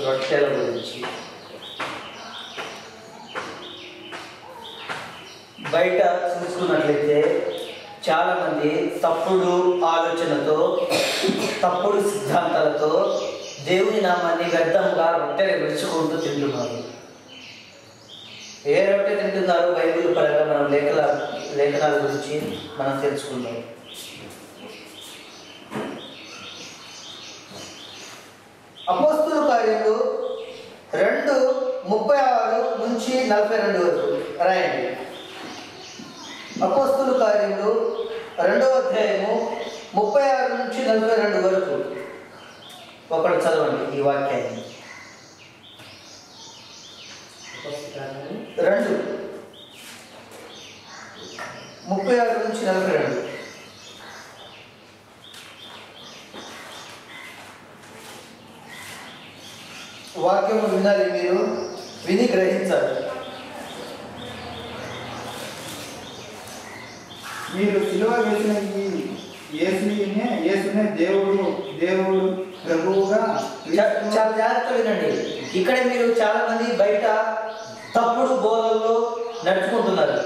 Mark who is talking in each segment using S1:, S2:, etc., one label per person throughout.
S1: రొట్టెల గురించి. బయట చూసుకున్నట్లయితే చాలామంది తప్పుడు ఆలోచనతో, తప్పుడు సిద్ధాంతాలతో దేవుని నామాన్ని వ్యర్థంగా రొట్టెలు విడుచుకుంటూ తింటున్నారు. ఏ రొట్టె తింటున్నారు బైబిల్ పరంగా మనం లేఖనాల గురించి మనం తెలుసుకుందాం. అపోస్తుల కార్యములు 2:36 నుంచి 42 వరకు రాయండి. అపోస్తుల కార్యములు 2వ అధ్యాయము 36 నుంచి 42 వరకు ఒకటి చదవండి ఈ వాక్యాన్ని. 2:36 నుంచి 42. వాక్యము వినాలి, మీరు విని గ్రహించాలి.
S2: మీరు సిలువ వేసిన ఈ యేసునే దేవుడు ప్రభువుగా.
S1: చాలా జాగ్రత్త వినండి. ఇక్కడ మీరు చాలా మంది బయట తప్పుడు బోధల్లో నడుచుకుంటున్నారు.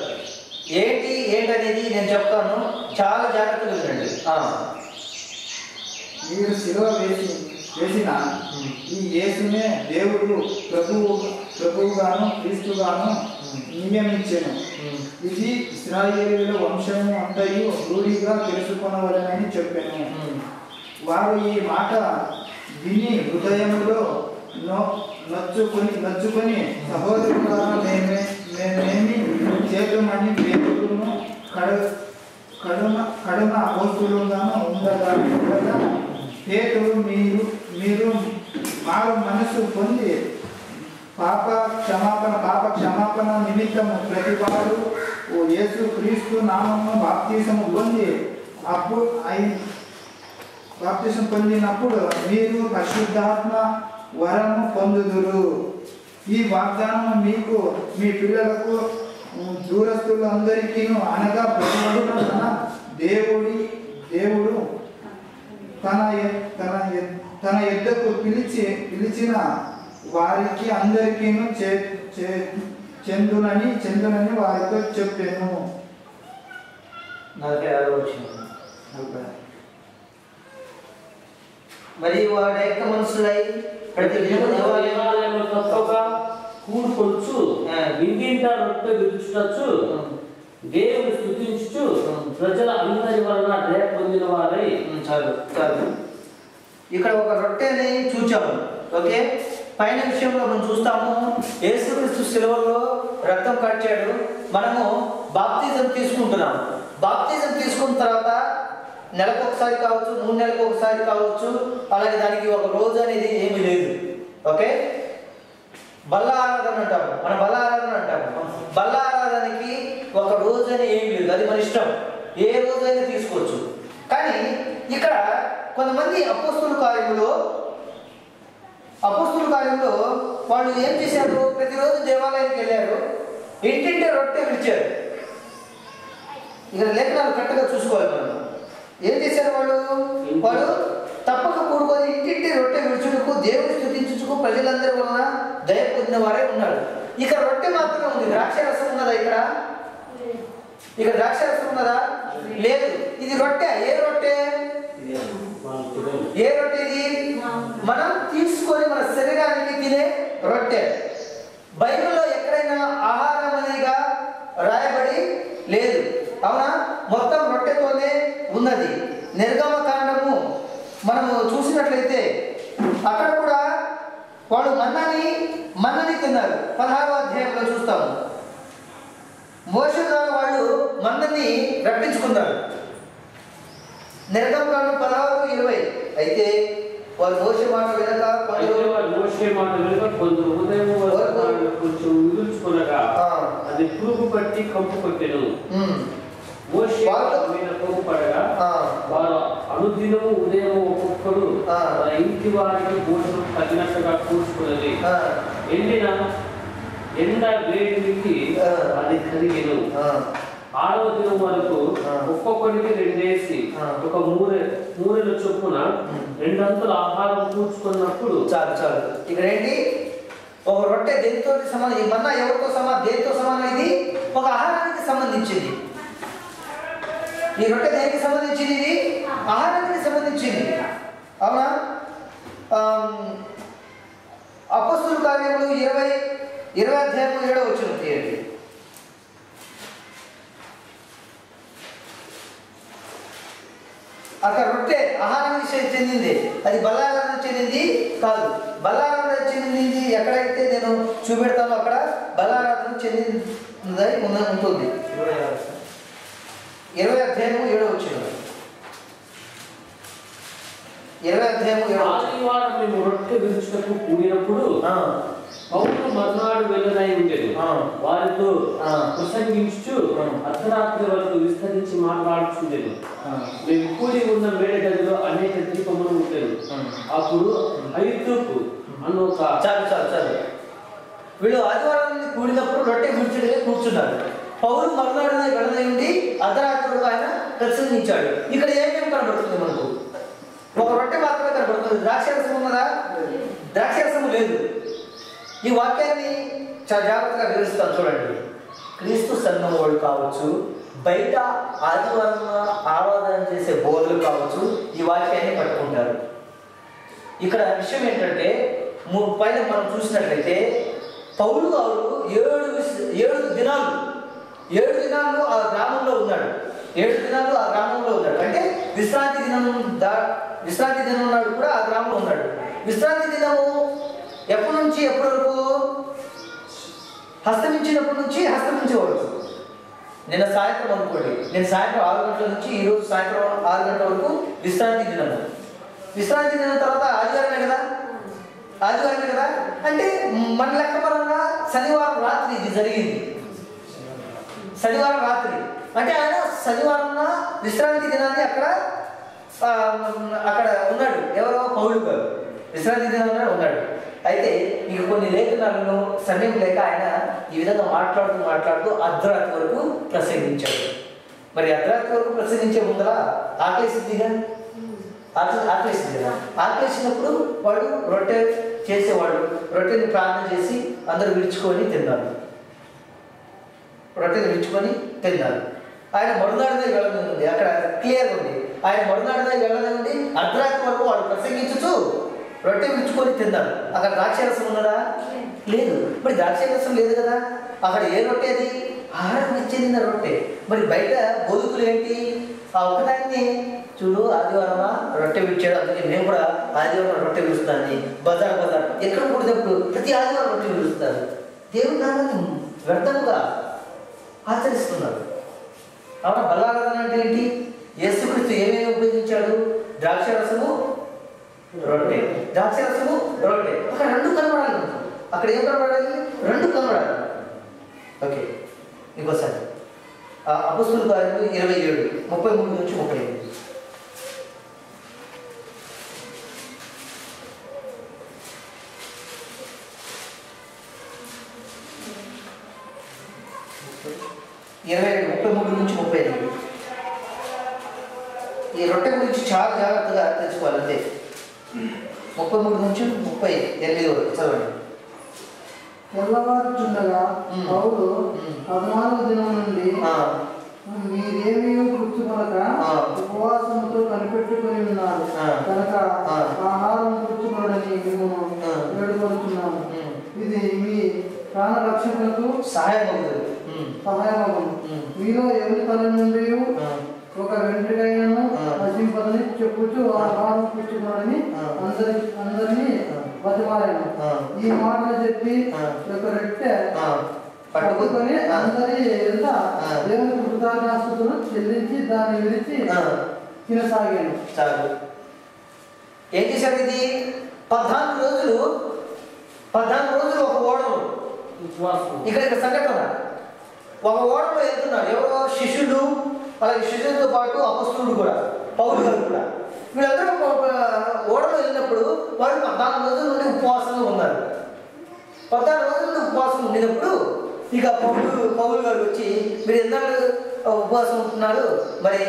S1: ఏంటనేది నేను చెప్తాను, చాలా జాగ్రత్తగా వినండి.
S2: మీరు సిలువ వేసిన ఈ యేసునే దేవుడు ప్రభువుగాను క్రీస్తుగాను నియమించెను. ఇది ఇశ్రాయేలీయుల వంశము అంతయు రూఢిగా తెలుసుకొనవలెనని చెప్పాను. వారు ఈ మాట విని హృదయంలో నచ్చుకొని సహోదరులారా మేమేమి చేద్దామని పేతురును కడున అపోస్తులుగాను ఉండగా పేతురు మీరు మారు మనసు పొంది పాప క్షమాపణ నిమిత్తము ప్రతివాడు యేసు క్రీస్తు నామము బాప్తిసము పొందినప్పుడు మీరు పరిశుద్ధాత్మ వరము పొందుదురు. ఈ వాగ్దానం మీకు, మీ పిల్లలకు, దూరస్తులందరికీ అనగా ప్రతివాడు దేవుడు తన యొద్దకు పిలిచిన వారికి అందరికీ చెందునని వారితో చెప్పాను.
S1: 46 వచ్చింది. మరి వాడు ఏక మనసులై ప్రతి
S3: దేవాలయంలో తప్పగా కూడుకొచ్చు వింగింట రొట్టె విరుచుటచ్చు దేవుని స్తుతించుచు ప్రజల అందరి వలన దయ పొందిన వారై.
S1: చాలు. ఇక్కడ ఒక రొట్టెని చూచాము. ఓకే, పైన విషయంలో మనం చూస్తాము, యేసుక్రీస్తు శిలువలో రక్తం కార్చాడు. మనము బాప్తిజం తీసుకుంటున్నాం. బాప్తిజం తీసుకున్న తర్వాత నెలకు ఒకసారి కావచ్చు, 3 నెలలకు ఒకసారి కావచ్చు, అలాగే దానికి ఒక రోజు అనేది ఏమీ లేదు. ఓకే, బల్ల ఆరాధన అంటాము, మన బల్ల ఆరాధన అంటాము. బల్ల ఆరాధనకి ఒక రోజు అని ఏమి లేదు, అది మన ఇష్టం, ఏ రోజైనా తీసుకోవచ్చు. కానీ ఇక్కడ కొంతమంది అపోస్తుల కార్యంలో వాళ్ళు ఏం చేశారు, ప్రతిరోజు దేవాలయానికి వెళ్ళారు, ఇంటింటి రొట్టె విడిచారు. ఇక్కడ లేఖనాలు కరెక్ట్గా చూసుకోవాలి మనం. ఏం చేశారు వాళ్ళు తప్పక కూడుకొని ఇంటింటి రొట్టె విడుచుటకు, దేవుని స్తుతించుటకు ప్రజలందరి వలన దయ పొందిన వారే ఉన్నారు. ఇక్కడ రొట్టె మాత్రమే ఉంది. ద్రాక్షరసం ఉన్నదా? ఇక్కడ ద్రాక్షరసం ఉన్నదా? లేదు. ఇది రొట్టె. ఏ రొట్టె ఇది? మనం తీసుకొని మన శరీరానికి తినే రొట్టె. బైబిల్లో ఎక్కడైనా ఆహారం అనేదిగా రాయబడి లేదు, అవునా? మొత్తం రొట్టెతోనే ఉన్నది. నిర్గమకాండము మనము చూసినట్లయితే అక్కడ కూడా వాడు మన్నని తిన్నారు. 16వ అధ్యాయంలో చూస్తాము. మోషే ద్వారా వాళ్ళు మన్నని రప్పించుకున్నారు. నిర్గమకాండం 16:20. అయితే వారు మోషే మాట వినక
S3: కొంచెం ఉదయం కొంచెం విదుల్చుకునగా అది పురుగు పట్టి కంపు కొట్టెను. మోషే మీద కంపు పడగా వారు అనుదినము ఉదయం ఒక్కొక్కరు ఇంటి వారికి భోజనం తగినట్టుగా కూర్చుకున్నది. ఎండ వేడికి అది కరిగెను. 6వ దినం వరకు ఒక్కొక్కరికి 2 వేసి ఒక మూరెల చొప్పున 2 అంతుల ఆహారం కూర్చుకున్నప్పుడు
S1: చాలు చాలు. ఇక్కడ ఏంటి, ఒక రొట్టె దేనితో సమానం, ఈ మన్నా ఎవరితో సమానం, దేనితో సమానం? ఇది ఒక ఆహారానికి సంబంధించింది. ఈ రొట్టె దేనికి సంబంధించింది? ఇది ఆహారానికి సంబంధించింది. అవునా? అపొస్తలుల కార్యములు 20 అధ్యాయము 7వ వచనం తీయండి. అక్కడ రొట్టె ఆహారానికి చెందింది, అది బల్లారాధన చెందింది కాదు. బల్లారాధన చెందింది ఎక్కడైతే నేను చూపెడతానో అక్కడ బల్లారాధన చెందింది ఉంటుంది. 20 అధ్యాయము 7వ వచనం. 20 అధ్యాయము 7వ వచనం.
S3: ఆదివారం మేము రొట్టె విరుచుటకు కూడినప్పుడు పౌలు మర్నాడు వెళ్ళనై ఉండేది. వారితో ప్రసంగించు అర్ధరాత్రి వరకు విస్తరించి మాట్లాడుచుండేది. మేము కూడి ఉన్న మేడ గదిలో అనేక దీపములు ఉండేది. అప్పుడు ఐదుకు అన్న ఒక
S1: చాలు చాలు చాలు. వీళ్ళు ఆదివారం కూడినప్పుడు రొట్టె విరుచుటకే కూర్చున్నారు. పౌలు మర్నాడున వెళ్ళనై ఉండి అర్ధరాత్రి ఆయన ప్రసంగించాడు. ఇక్కడ ఏమేమి కనబడుతుంది మనకు? ఒక రొట్టె మాత్రమే కనబడుతుంది. ద్రాక్షరసం ఉన్నదా? ద్రాక్షరసము లేదు. ఈ వాక్యాన్ని చాలా జాగ్రత్తగా వివరిస్తాను చూడండి. క్రీస్తు సంఘం వాళ్ళు కావచ్చు, బయట ఆదివారం ఆరాధన చేసే బోధలు కావచ్చు, ఈ వాక్యాన్ని పట్టుకుంటారు. ఇక్కడ విషయం ఏంటంటే, పైన మనం చూసినట్లయితే పౌలు గారు 7 దినాలు ఆ గ్రామంలో ఉన్నాడు. 7 దినాలు ఆ గ్రామంలో ఉన్నాడు. అంటే విశ్రాంతి దినం ఉన్నాడు కూడా ఆ గ్రామంలో ఉన్నాడు. విశ్రాంతి దినము ఎప్పటి నుంచి ఎప్పటి వరకు? హస్తమించినప్పటి నుంచి హస్తమించే వరకు. నిన్న సాయంత్రం అనుకోండి, నేను సాయంత్రం 6 గంటల నుంచి ఈరోజు సాయంత్రం 6 గంటల వరకు విశ్రాంతి దినము. విశ్రాంతి దినం తర్వాత ఆదివారమే కదా? అంటే మన లెక్క పరంగా శనివారం రాత్రి ఇది జరిగింది. శనివారం రాత్రి అంటే ఆయన శనివారం విశ్రాంతి దినాన్ని అక్కడ ఉన్నాడు. ఎవరో పౌలు గారు విశ్రాంతి దినంలో ఉన్నాడు. అయితే ఇక కొన్ని లేఖనాలను సమయం లేక ఆయన ఈ విధంగా మాట్లాడుతూ అర్ధరాత్రి వరకు ప్రసంగించాడు. మరి అర్ధరాత్రి వరకు ప్రసంగించే ముందర ఆకలేసిందిగా, ఆకలేసినప్పుడు వాడు రొట్టె చేసేవాడు. రొట్టెని ప్రార్థన చేసి అందరూ విరుచుకొని తిన్నారు. ఆయన మరునాడునే వెళ్ళనుంది. అక్కడ క్లియర్ ఉంది. ఆయన మరునాడునే వెళ్ళనుంది. అర్ధరాత్రి వరకు వాడు ప్రసంగించుతూ రొట్టె విరుచుకొని తిన్నారు. అక్కడ ద్రాక్షరసం ఉన్నదా? లేదు. మరి ద్రాక్షరసం లేదు కదా. అక్కడ ఏ రొట్టె? అది ఆహారం చెందిన రొట్టె. మరి బయట బోధకులు ఏంటి? ఆ ఒకదాన్ని చూడు, ఆదివారమా రొట్టె విడిచాడు, అందుకే నేను కూడా ఆదివారం రొట్టె విడుస్తాను. బజార్ ఎక్కడ కూడినప్పుడు ప్రతి ఆదివారం రొట్టె విడుస్తారు. దేవుని నామాన్ని వ్యర్థంగా ఆచరిస్తున్నారు. అవునా? బల్లారాధన అంటే ఏంటి? యేసుక్రీస్తు ఏమేమి ఉపయోగించాడు? ద్రాక్షరసము, రొట్టె. అక్కడ 2 కనబడాలి. అక్కడ ఏం కనబడాలి? 2 కనబడాలి. ఓకే, ఇంకోసారి అపొస్తలుల కార్యములు 27:33 నుంచి 35. ఈ రొట్టె గురించి చాలా జాగ్రత్తగా తెలుసుకోవాలి. అంతే. 33 నుంచి 38 వరకు చదవండి.
S2: తెల్లవారుచుండగా పౌలు 14వ దినం నుండి మీరేమీ గుర్తుకొనక ఉపవాసముతో కనిపెట్టుకుని ఉన్నారు కనుక ఆహారం గుర్తుకొనని మేము వేడుకొనుచున్నాము. ఇది మీ ప్రాణ రక్షకులకు సహాయమగును. మీలో ఎవరి తల నుండి ఒక వెంట్రుకైనను నశింపదని చెప్పుచు ఆహారం పుచ్చుకోనని అందరినీ బతిమారాను. ఈ మాటలు చెప్పి ఒక రొట్టె పట్టుకొని అందరి ఎదుట దేవుని కృతజ్ఞతాస్తుతులు చెల్లించి దాన్ని విరిచి తినసాగాను.
S1: చాలు. ఏం చేశాడు? ఇది 14 రోజులు ఒక ఓడలు. ఇక్కడ సంఘటన, ఒక ఓడలో వెళ్తున్నారు. ఎవరో శిష్యులు, అలాగే శిష్యులతో పాటు అపొస్తలులు కూడా, పౌలు గారు కూడా. వీళ్ళందరూ ఓడలో వెళ్ళినప్పుడు వారు 14 రోజుల నుండి ఉపవాసంగా ఉన్నారు. 14 రోజుల నుండి ఉపవాసం ఉండినప్పుడు ఇక పౌలు గారు వచ్చి, మీరు ఎన్నాళ్ళు ఉపవాసం ఉంటున్నారు, మరి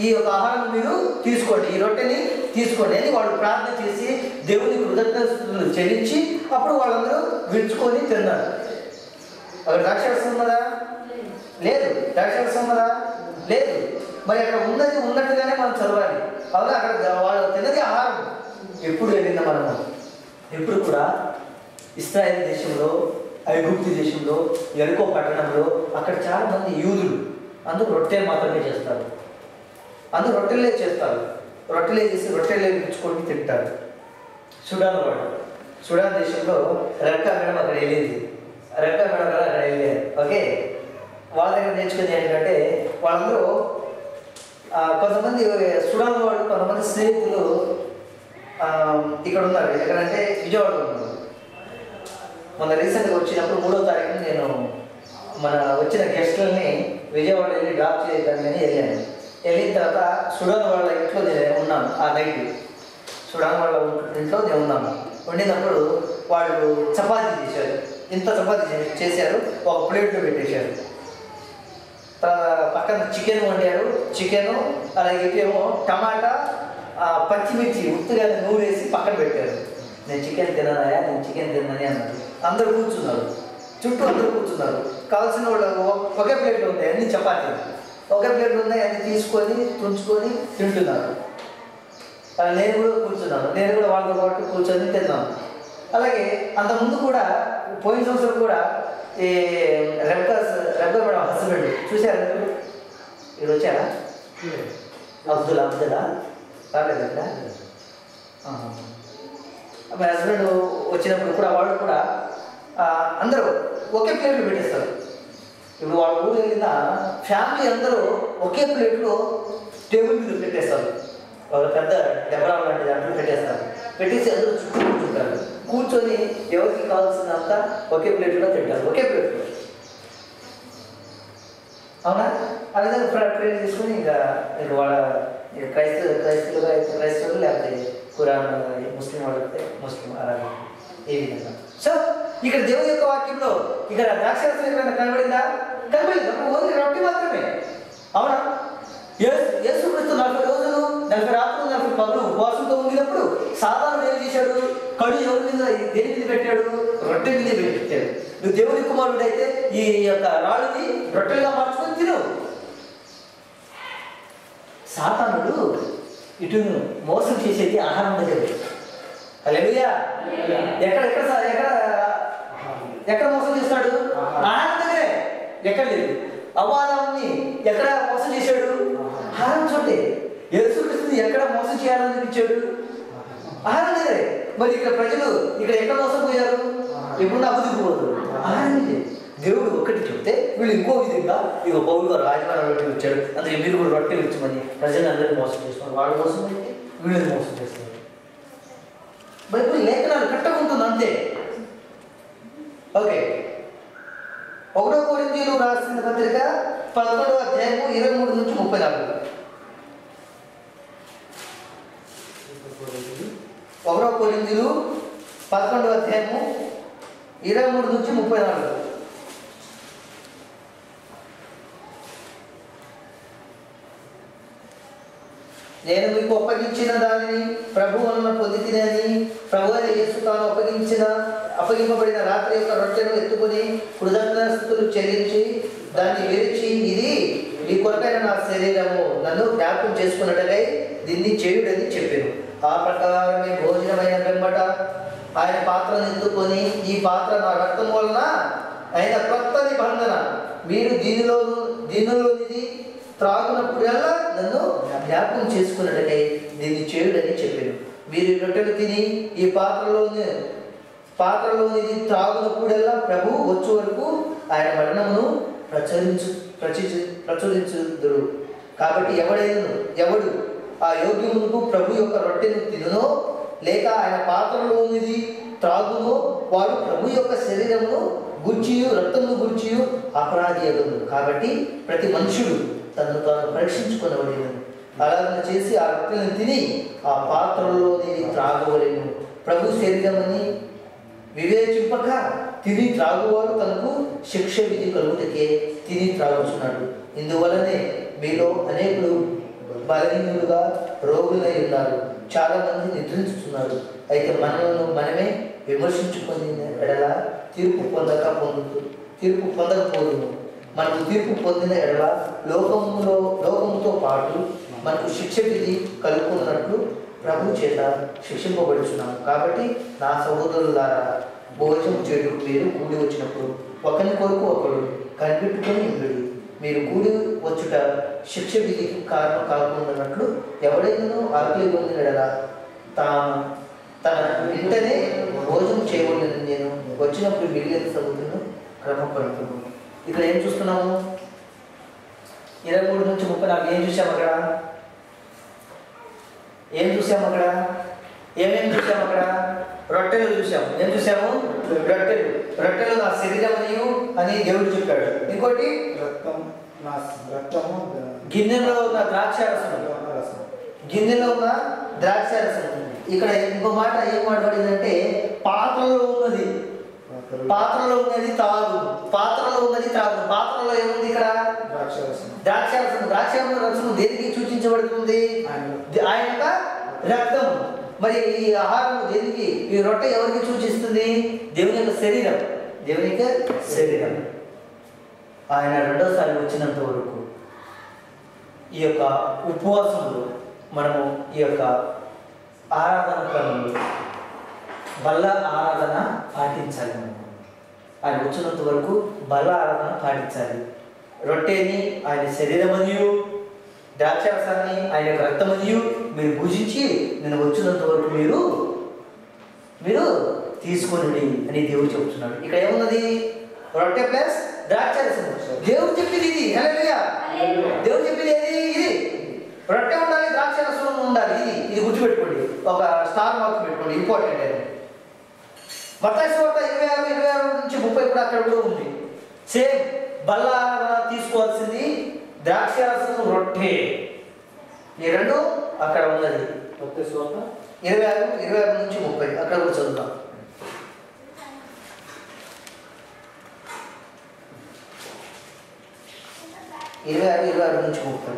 S1: ఈ యొక్క ఆహారం మీరు తీసుకోండి, ఈ రొట్టెని తీసుకోండి అని వాళ్ళు ప్రార్థన చేసి దేవుని కృతజ్ఞతలు చెల్లించి అప్పుడు వాళ్ళందరూ విడుచుకొని తిన్నారు. అక్కడ ద్రాక్షరసం ఉన్నదా? లేదు. ద్రాక్షరసం ఉన్నదా? లేదు. మరి అక్కడ ఉన్నది ఉన్నట్టుగానే మనం చదవాలి. అవునా? అక్కడ వాళ్ళు తిన్నది ఆహారం. ఎప్పుడు వెళ్ళిందా మనము? ఎప్పుడు కూడా ఇశ్రాయేల్ దేశంలో, ఐగుప్తు దేశంలో, యెరికో పట్టణంలో అక్కడ చాలా మంది యూదులు అందుకు రొట్టెలు మాత్రమే చేస్తారు. అందుకు రొట్టెలే చేస్తారు. రొట్టెలే చేసి రొట్టెలే ఇచ్చుకొని తింటారు. సుడాన్ వాడు, సుడాన్ దేశంలో రెక్కా మేడం అక్కడ వెళ్ళింది. రెక్కా మేడం అక్కడ వెళ్ళారు. ఓకే, వాళ్ళ దగ్గర నేర్చుకుని ఏంటంటే వాళ్ళందరూ కొంతమంది సుడాన్ వాళ్ళు, కొంతమంది స్నేహితులు ఇక్కడ ఉన్నారు. ఎక్కడంటే విజయవాడలో ఉన్నారు. మన రీసెంట్గా వచ్చినప్పుడు 3వ తారీఖున నేను మన వచ్చిన గెస్టులని విజయవాడ వెళ్ళి డ్రాప్ చేయడానికి వెళ్ళాను. వెళ్ళిన తర్వాత సుడాన్ వాళ్ళ ఇంట్లో నేను ఉన్నాను. ఆ నైట్ సుడాన్ వాళ్ళ ఇంట్లో నేను ఉన్నాను. వండినప్పుడు వాళ్ళు చపాతీ చేశారు. ఇంత చపాతీ చేశారు, ఒక ప్లేట్లో పెట్టేశారు. పక్కన చికెన్ వండారు. చికెను అలాగే ఇటేమో టమాటా, పచ్చిమిర్చి ఉత్తుగా నూరేసి పక్కన పెట్టారు. నేను చికెన్ తిన్నానయా, నేను చికెన్ తిన్నాని అన్నారు. అందరూ కూర్చున్నారు, చుట్టూ అందరూ కూర్చున్నారు. కావాల్సిన వాళ్ళు ఒకే ప్లేట్లో ఉన్నాయి అన్ని చపాతీలు, ఒకే ప్లేట్లో ఉన్నాయి అన్ని తీసుకొని తుంచుకొని తింటున్నారు. నేను కూడా కూర్చున్నాను, నేను కూడా వాళ్ళతో పాటు కూర్చొని తిన్నాను. అలాగే అంతకుముందు కూడా పోయిన సంవత్సరం కూడా ఈ రెబ్బా మేడం హస్బెండ్ చూశారు. మీరు వచ్చారా? అబ్దుల్లా రాలేదు ఇక్కడ. మా హస్బెండ్ వచ్చినప్పుడు కూడా వాళ్ళు కూడా అందరూ ఒకే ప్లేట్లో పెట్టేస్తారు. ఇప్పుడు వాళ్ళ ఊరు వెళ్ళిన ఫ్యామిలీ అందరూ ఒకే ప్లేట్లో టేబుల్ మీద పెట్టేస్తారు. ఒక పెద్ద డెబ్బరాలు లాంటి దాంట్లో పెట్టేస్తారు. పెట్టేసి అందరూ చుట్టూ కూర్చుంటారు. కూర్చొని ఎవరికి కావాల్సినంత ఒకే ప్లేట్లో తింటారు. ఒకే ప్లేట్లో. అవునా? ఆ విధంగా ప్రేర్ చేసుకుని ఇంకా వాళ్ళ క్రైస్తవులు లేకపోతే ఖురాన్ ముస్లిం వాడితే ముస్లిం అలాగే ఏ విధంగా. సో ఇక్కడ దేవుని యొక్క వాక్యంలో ఇక్కడ ద్రాక్షరసం ఎక్కడైనా కనబడిందా? కనబడింది. ఓన్లీ రొట్టె మాత్రమే. అవునా? యేసుక్రీస్తు 40 రోజులు 40 రాత్రులు 40 పగలు ఉపవాసంతో ఉండినప్పుడు సాతాను ఏం చేశాడు? కడు ఎవరి మీద, దేని మీద పెట్టాడు? రొట్టె మీద పెట్టాడు. నువ్వు దేవుని కుమారుడు అయితే ఈ యొక్క రాళ్ళని రొట్టెలుగా మార్చుకొని తిను. సాతానుడు ఇటు మోసం చేసేది ఆహారం దగ్గర. హల్లెలూయా. ఎక్కడ మోసం చేస్తాడు? ఆహారం దగ్గరే. ఎక్కడ లేదు. అవ్వాదాన్ని ఎక్కడ మోసం చేశాడు? ఆహారం చోటే. యేసుక్రీస్తుని ఎక్కడ మోసం చేయాలని చూపించాడు? ఆహారం దగ్గరే. మరి ఇక్కడ ప్రజలు ఇక్కడ ఎక్కడ మోసపోయారు? ఎప్పుడు అబుదిపోదు. ఆహారం ఇదే. దేవుడు ఒక్కటి చెప్తే వీళ్ళు ఇంకో విధంగా ఇక పౌలు గారు రాజమాన రొట్టె వచ్చాడు, అందుకే మీరు కూడా రొట్టెలు ఇచ్చమని ప్రజలందరినీ మోసం చేస్తున్నారు. వాళ్ళు మోసం అయితే వీళ్ళని మోసం చేస్తున్నారు. బైబిల్ లేఖనాలు కట్టకుంటుంది అంతే. ఓకే, 1 కొరింథీయులు రాసిన పత్రిక 11వ అధ్యాయము 23 నుంచి 34. 1 కొరింథీయులు 11వ అధ్యాయము 23 నుంచి 34. నేను మీకు అప్పగించిన దానిని ప్రభు వలన పొందితినని ప్రభు అయిన యేసు తాను అప్పగింపబడిన రాత్రి యొక్క రొట్టెను ఎత్తుకొని కృతజ్ఞతాస్తుతులు చెల్లించి దాన్ని విరిచి, ఇది మీ కొరకైన నా శరీరము, నన్ను జ్ఞాపకం చేసుకున్నట్టుగా దీన్ని చేయుడని చెప్పాను. ఆ ప్రకారమే భోజనమైన వెంబట ఆయన పాత్రను ఎత్తుకొని, ఈ పాత్ర నా రక్తం వలన అయిన కొత్త నిబంధన, మీరు దీనిలోనిది త్రాగునప్పుడల్లా నన్ను జ్ఞాపకం చేసుకున్నట్టుకై దీన్ని చేయుడని చెప్పాను. మీరు రొట్టెలు తిని ఈ పాత్రలోనిది త్రాగునప్పుడల్లా ప్రభు వచ్చే వరకు ఆయన మరణమును ప్రచురించుదురు. కాబట్టి ఎవడు ఆ యోగ్యమునకు ప్రభు యొక్క రొట్టెను తినునో లేక ఆయన పాత్రలోనిది త్రాగునో వాడు ప్రభు యొక్క శరీరమును గుర్చియు రక్తమును గుర్చియు అపరాధి అగును. కాబట్టి ప్రతి మనుషుడు తను తాను పరీక్షించుకునవలెను. అలాగ చేసి ఆ రొట్టెలను తిని ఆ పాత్రలో త్రాగవలెను. ప్రభు శరీరమని వివేచింపక తిని త్రాగువాడు తనకు శిక్ష విధి కలుగుటకే తిని త్రాగుచున్నాడు. ఇందువలనే మీలో అనేకులు బలహీనులుగా రోగులై ఉన్నారు, చాలా మంది నిద్రించుతున్నారు. అయితే మనమే విమర్శించుకొని ఎడల తీర్పు పొందకపోదుము. మనకు తీర్పు పొందిన ఎడల లోకముతో పాటు మనకు శిక్ష విధి కలుగుకున్నట్లు ప్రభు చేత శిక్షింపబడుచున్నాము. కాబట్టి నా సహోదరులారా, భోజనం చేయడం మీరు కూడి వచ్చినప్పుడు ఒకరి కొరకు ఒకరు కనిపెట్టుకొని ఉండండి. మీరు కూడి వచ్చుట శిక్ష విధికి కారణం కాకుండాన్నట్లు ఎవడైనా ఆకలి పొందినడలా తన వెంటనే భోజనం చేయకూడదని నేను వచ్చినప్పుడు మిగిలిన సముద్రం క్రమపడుతున్నాను. ఇక్కడ ఏం చూస్తున్నాము? 23 నుంచి 34 ఏం చూసాము అక్కడ? ఏం చూసాము అక్కడ? ఏమేమి చూసాము అక్కడ? రొట్టెలు చూసాము. ఏం చూసాము? రొట్టెలు నా శరీరం అని దేవుడు చెప్పాడు. ఇంకోటి గిన్నెలో ఉన్న ద్రాక్షారసం. ఇక్కడ ఇంకో మాట ఏం మాట్లాడిందంటే పాత్రలో ఉన్నది తాగు. పాత్రలో ఏముంది ఇక్కడ? ద్రాక్షారసం దేనికి సూచించబడుతుంది? ఆయన యొక్క రక్తం. మరి ఈ ఆహారం దేనికి? ఈ రొట్టె ఎవరికి సూచిస్తుంది? దేవుని యొక్క శరీరం. ఆయన రెండోసారి వచ్చినంత వరకు ఈ యొక్క ఉపవాసంలో మనము ఈ యొక్క ఆరాధన క్రమంలో బల్ల ఆరాధన పాటించాలి. ఆయన వచ్చినంత వరకు బల్ల ఆరాధన పాటించాలి. రొట్టెని ఆయన శరీరమనియు, ద్రాక్షారసాన్ని ఆయన యొక్క రక్తమనియు మీరు భుజించి నేను వచ్చినంత వరకు మీరు తీసుకొనండి అని దేవుడు చెప్తున్నాడు. ఇక్కడ ఏమున్నది? రొట్టె ప్లస్ ద్రాక్షారసం. దేవుడు చెప్పింది ఇది. హల్లెలూయా. దేవుడు చెప్పింది ఏది? ఇది రొట్టె ఉండాలి, ద్రాక్షారసం ఉండాలి. ఇది గుర్తుపెట్టుకోండి. ఒక స్టార్ మార్క్ పెట్టుకోండి, ఇంపార్టెంట్ అది. మత్తయి సువార్త 26 నుంచి 30 కూడా అక్కడ కూడా ఉంది. సేమ్ బల్ల తీసుకోవాల్సింది ద్రాక్షారసం, రొట్టె, ఈ రెండు అక్కడ ఉన్నది.
S3: మత్తయి సువార్త
S1: 26 నుంచి 30 అక్కడ కూడా చదువుతాం. 26 నుంచి 30.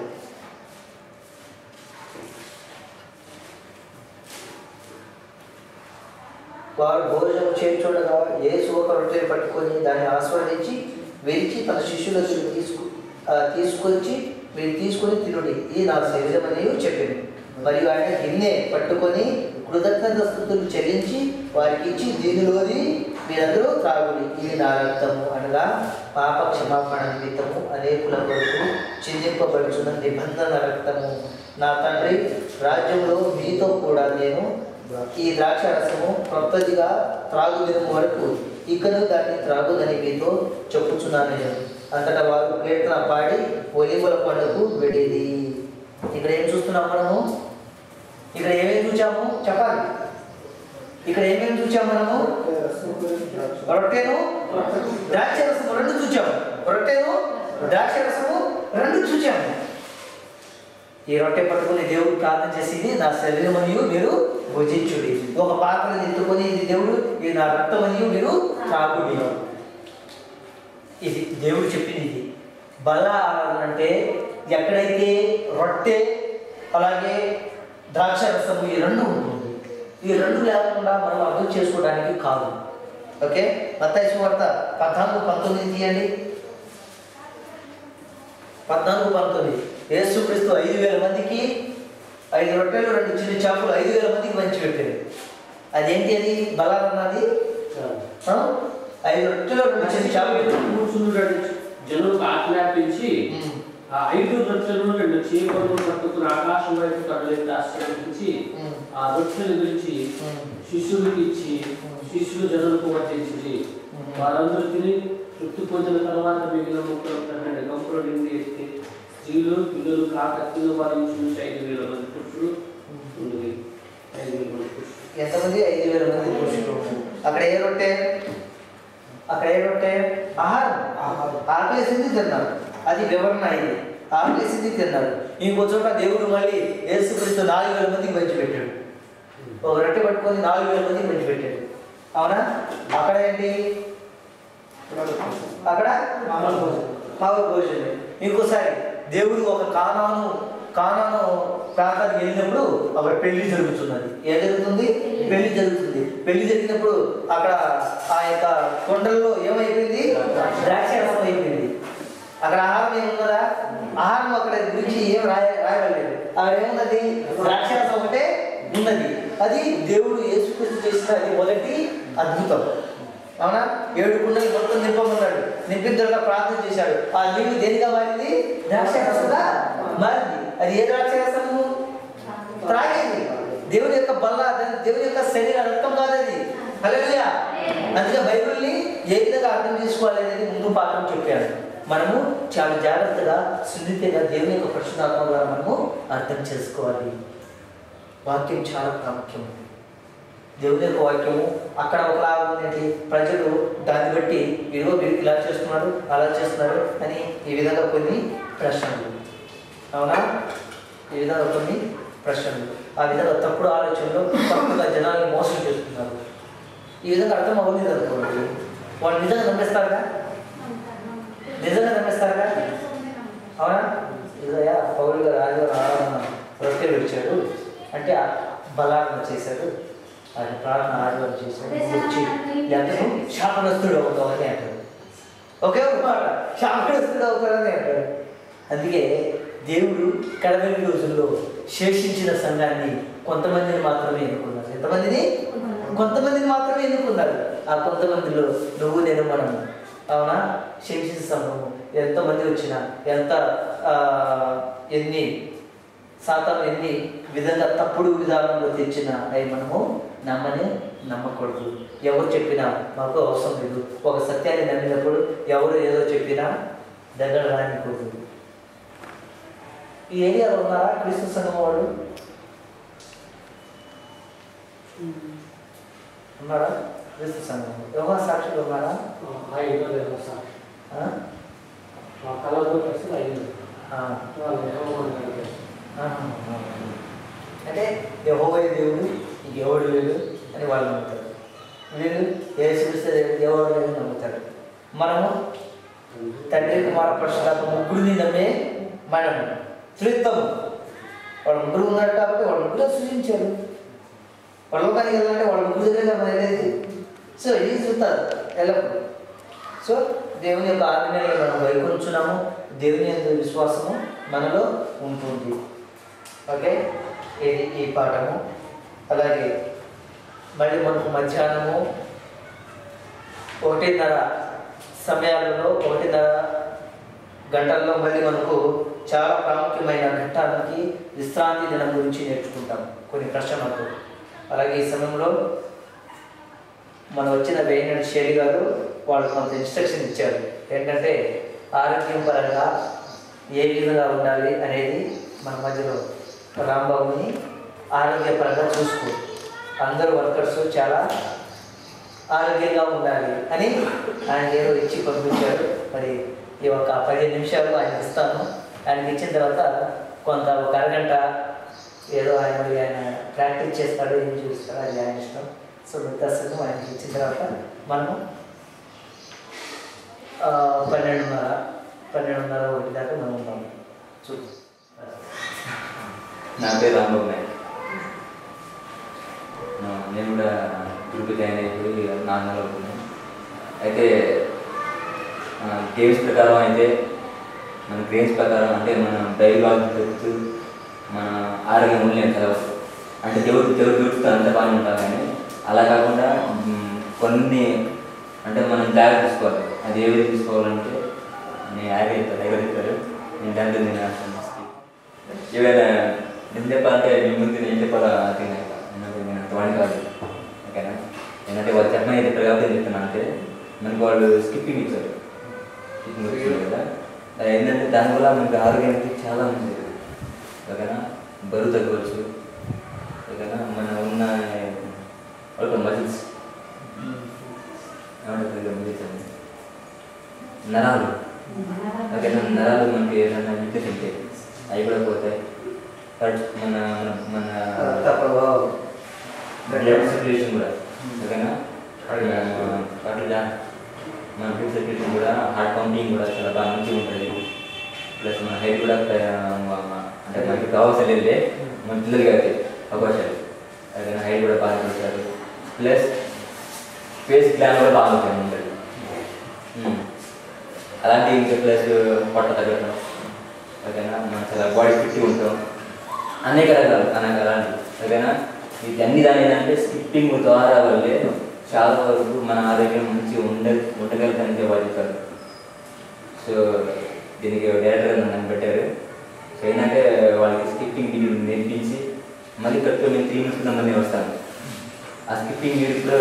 S1: వారు భోజనం చేర్చుండగా యేసు ఒక రొట్టెని పట్టుకొని దాన్ని ఆస్వాదించి విరిచి తన శిష్యులకు తీసుకొచ్చి మీరు తీసుకొని తినుడి, ఇది నా శరీరం అని చెప్పింది. మరియు ఆయన గిన్నె పట్టుకొని కృతజ్ఞతాస్తుతులు చెల్లించి వారికి ఇచ్చి దీనిలోని మీరందరూ త్రాగుడి, ఇది నా రక్తము, అనగా పాప క్షమాపణ నిమిత్తము అనేకుల కొరకు చిందింపబడుచున్న నిబంధన రక్తము. నా తండ్రి రాజ్యంలో మీతో కూడా నేను ఈ ద్రాక్షారసము క్రొత్తదిగా త్రాగుదినం వరకు ఇకను దాన్ని త్రాగుదని మీతో చెప్పుచున్నాను నేను. అంతటా వారు కీర్తన పాడి ఒలీవల పండుగకు వెళ్ళేది. ఇక్కడ ఏం చూస్తున్నాం మనము? ఇక్కడ ఏమేమి చూచాము చెప్పాలి. ఇక్కడ ఏమేమి చూచాము మనము? రొట్టెను ద్రాక్షారసము రెండు చూచాము. చూచాము. ఈ రొట్టె పట్టుకుని దేవుడు ప్రార్థన చేసింది నా శరీరం అని మీరు భుజించుడి. ఒక పాత్రను ఎత్తుకొని ఇది దేవుడు, ఇది నా రక్తం అని మీరు త్రాగుడి. ఇది దేవుడు చెప్పింది. ఇది బల ఆరాధన అంటే ఎక్కడైతే రొట్టె అలాగే ద్రాక్షారసము ఈ రెండు ఉంటుంది. ఈ రెండు లేకుండా మనం అర్థం చేసుకోవడానికి కాదు. ఓకే, మత్తయి సువార్త 14:19 తీయండి. 14:19. యేసుక్రీస్తు 5,000 మందికి 5 రొట్టెలు 2 చిన్న చేపలు 5,000 మందికి మంచి పెట్టారు. అదేంటి? అది బలాలన్నది 5 రొట్టెలు 2 చిన్న చేపలు
S3: కూర్చున్నాడు. జనులకు ఆజ్ఞాపించి ఆ 5 రొట్టెలను 2 చేపలను పట్టుకుని ఆకాశం వైపు కడలెత్తి ఆశీర్వదించి ఆ రొట్టెలు గురించి శిష్యులకు ఇచ్చి శిష్యులు జనులకు వడ్డించింది. వారందరూ తిని తృప్తి పొందిన తర్వాత మిగిలిన ముక్కలు 12 గంపలు నిండి ఎత్తి స్త్రీలు పిల్లలు కాక కింద వారి నుంచి 5,000 మంది పురుషులు ఉంది. 5,000 మంది పురుషులు.
S1: ఎంతమంది? 5,000 మంది పురుషులు. అక్కడ ఏ రొట్టె? ఆహారం. ఆకలేసింది తిన్నారు. అది వివరణ అయింది. ఆకలేసింది తిన్నారు. ఇంకో చోట దేవుడు మళ్ళీ యేసుక్రీస్తు 4,000 మందికి మంచి పెట్టాడు. ఒక రొట్టె పట్టుకొని 4,000 మందికి మంచి పెట్టాడు. అవునా? అక్కడ ఏంటి? అక్కడ మామూలు భోజనం. ఇంకోసారి దేవుడు ఒక కానాను ప్రాంతానికి వెళ్ళినప్పుడు అక్కడ పెళ్లి జరుగుతున్నది. ఏం జరుగుతుంది? పెళ్లి జరుగుతుంది. పెళ్లి జరిగినప్పుడు అక్కడ ఆ యొక్క కొండల్లో ఏమైపోయింది? ద్రాక్షారసం అయిపోయింది. అక్కడ ఆహారం ఏమున్నదా? ఆహారం అక్కడ గురించి ఏం రాయలేదు. అక్కడ ఏమున్నది? ద్రాక్షారసం ఒకటే ఉన్నది. అది దేవుడు యేసుక్రీస్తు చేసిన అది మొదటి అద్భుతం. అవునా? 7 కుండలు మొత్తం నింపమన్నాడు. నింపిన తర్వాత ప్రార్థన చేశాడు. ఆ నీళ్ళు దేనిగా మారింది? ద్రాక్షారసంగా మారింది. అది ఏ ద్రాక్షారసము? త్రాగేది. దేవుని యొక్క బల్ల, దేవుని యొక్క శరీర రక్తం కాదది. హల్లెలూయా. అందుకే బైబిల్ని ఏ విధంగా అర్థం చేసుకోవాలి అనేది ముందు పాఠం చెప్పాడు. మనము చాలా జాగ్రత్తగా సున్నితంగా దేవుని యొక్క పరిశుద్ధాత్మ ద్వారా మనము అర్థం చేసుకోవాలి. వాక్యం చాలా ప్రాముఖ్యం. దేవుని యొక్క వాక్యము అక్కడ ఒకలాగా ఉండేది. ప్రజలు దాన్ని బట్టి ఇదిగో మీరు ఇలా చేస్తున్నారు, అలా చేస్తున్నారు అని ఈ విధంగా కొన్ని ప్రశ్నలు. అవునా? ఈ విధంగా కొన్ని ప్రశ్నలు. ఆ విధంగా తప్పుడు ఆలోచనలు తప్పుగా జనాన్ని మోసం చేస్తున్నారు. ఈ విధంగా అర్థం అవ్వలేదు అనుకోండి. వాళ్ళు నిజంగా నమ్మేస్తారుగా? నిజంగా నమ్మేస్తారుగా? అవునా? ఇదయా పౌలు గారు ఆదివారం రొట్టెలు వచ్చాడు అంటే బలాత్మ చేశాడు. అది ప్రార్థన ఆదివారం చేశాడు. వచ్చి ఎంతను శాపనస్తుడు అవుతామని అంటారు. ఒకే ఒక మాట, శాపనస్తుడు అవుతారని అంటారు. అందుకే దేవుడు కడవరి రోజుల్లో శేషించిన సంఘాన్ని కొంతమందిని మాత్రమే ఎన్నుకున్నారు. ఎంతమందిని? కొంతమందిని మాత్రమే ఎన్నుకున్నారు. ఆ కొంతమందిలో నువ్వు నేను మనము. అవునా? శేషించిన సంఘము ఎంతమంది వచ్చినా ఎన్ని శాతం ఎన్ని విధంగా తప్పుడు విధానంలో తెచ్చినా అవి మనము నమ్మకూడదు. ఎవరు చెప్పినా మాకు అవసరం లేదు. ఒక సత్యాన్ని నమ్మినప్పుడు ఎవరు ఏదో చెప్పినా దగ్గర రానికూడదు. ఈ ఏరియాలో ఉన్నారా క్రీస్తు సంఘం వాళ్ళు? ఉన్నారా క్రీస్తు సంఘం? యోహా సాక్షులు ఉన్నారా? అంటే యెహోవా దేవుడు, ఇంకెవడు లేడు అని వాళ్ళు నమ్ముతారు. వీళ్ళు యేసుక్రీస్తు దేవుడు లేదని నమ్ముతారు. మనము తండ్రి కుమార పరిశుద్ధాత్మ ముగ్గురిని నమ్మే మనము త్రిత్వము. వాళ్ళు ముగ్గురు ఉన్నారు కాబట్టి వాళ్ళు ముగ్గురు సృజించారు. వాళ్ళ లోకానికి వెళ్ళాలంటే వాళ్ళ ముగ్గురు దగ్గర మనం వెళ్ళేది. సో ఇది చూస్తారు ఎల్లప్పుడు. సో దేవుని యొక్క ఆజ్ఞలను మనం వైకుంటున్నాము. దేవుని యొక్క విశ్వాసము మనలో ఉంటుంది. ఓకే, ఇది ఈ పాఠము. అలాగే మళ్ళీ మనకు మధ్యాహ్నము 1:30 సమయాలలో 1:30 గంటల్లో మళ్ళీ మనకు చాలా ప్రాముఖ్యమైన ఘట్టానికి విశ్రాంతి దినం గురించి నేర్చుకుంటాం కొన్ని ప్రశ్నలకు. అలాగే ఈ సమయంలో మనం వచ్చిన వేయనటి శైలి గారు వాళ్ళు కొంత ఇన్స్ట్రక్షన్ ఇచ్చారు. ఏంటంటే ఆరోగ్యం పరంగా ఏ విధంగా ఉండాలి అనేది మన మధ్యలో రాంబాబుని ఆరోగ్యపరంగా చూసుకో. అందరూ వర్కర్స్ చాలా ఆరోగ్యంగా ఉండాలి అని ఆయన ఏదో ఇచ్చి పంపించారు. మరి ఈ ఒక 15 నిమిషాలు ఆయనకి ఇస్తాను. ఆయనకి ఇచ్చిన తర్వాత కొంత ఒక అరగంట ఏదో ఆయన ప్రాక్టీస్ చేస్తాడు, ఏం చూస్తాడు అది ఆయన ఇష్టం. సో మిగతా సమయం ఆయనకి ఇచ్చిన తర్వాత మనము 12:30 1 దాకా మనం ఉంటాము. చూద్దాం.
S4: నా పేరు రాంబాబు నాయక్. నేను కూడా గ్రూప్ జాయిన్ అయిపోయి 4 నెలలు అవుతుంది. అయితే గేమ్స్ ప్రకారం అయితే మన గేమ్స్ ప్రకారం అంటే మనం డైలీ వాకింగ్ చెప్తూ మన ఆరోగ్యం ఉండలేము కదా. అంటే దేవుడు చూస్తూ అంత బాగానే ఉంటారు. కానీ అలా కాకుండా కొన్ని అంటే మనం జాగ్రత్త తీసుకోవాలి. అది ఏ విధంగా తీసుకోవాలంటే నేను చెప్తారు నేను దాంట్లో నేను ఏవైనా నేను చెప్పాలంటే మీ ముందు నేను చెప్పాలా తిన్నాక నేను అంతవాణి కాదు. ఓకేనా? ఏంటంటే వాళ్ళు చెప్పని చెప్పారు కాబట్టి నేను చెప్తున్నా. అంటే మనకు వాళ్ళు స్కిప్పింగ్ ఇచ్చారు. స్కిప్పింగ్ వచ్చింది కదా. అది ఏంటంటే దానివల్ల మనకి ఆరోగ్యానికి చాలా మంచిది. ఓకేనా? బరువు తగ్గవచ్చు. ఓకేనా? మన ఉన్న వాళ్ళ మజిల్స్ నరాలు. ఓకేనా? నరాలు మనకి ఏదైనా వీక్నెస్ ఉంటే అవి కూడా పోతాయి. మన మన బ్లడ్ సర్క్యులేషన్ కూడా. ఓకేనా? అట్లా మన బ్లడ్ సర్క్యులేషన్ కూడా హార్ట్ పంపింగ్ కూడా చాలా బాగా మంచిగా ఉంటుంది. ప్లస్ మన హైట్ కూడా అంటే మనకి కావాల్సిన వెళ్ళే మన పిల్లలు కాబట్టి అవకాశాలు అదే హైట్ కూడా బాగా పెడతారు. ప్లస్ ఫేస్ గ్లామ్ కూడా బాగా ఉంటుంది. అలాంటి ఇంకా ప్లస్ పొట్ట తగ్గడం ఓకేనా, మనం చాలా బాడీ ఫిట్గా ఉంటాం. అనేక రకాలు అలాంటివి ఓకేనా. ఇది అన్ని దాని ఏంటంటే స్కిప్పింగ్ ద్వారా వల్లే చాలా వరకు మన ఆరోగ్యం మంచిగా ఉండగలుగుతానని చెప్పారు. సో దీనికి డైరెక్టర్ నన్ను పెట్టారు. సో ఏంటంటే వాళ్ళకి స్కిప్పింగ్ నేర్పించి మళ్ళీ కరెక్ట్గా మేము 3 months మళ్ళీ వస్తాను. ఆ స్కిప్పింగ్ ఇప్పుడు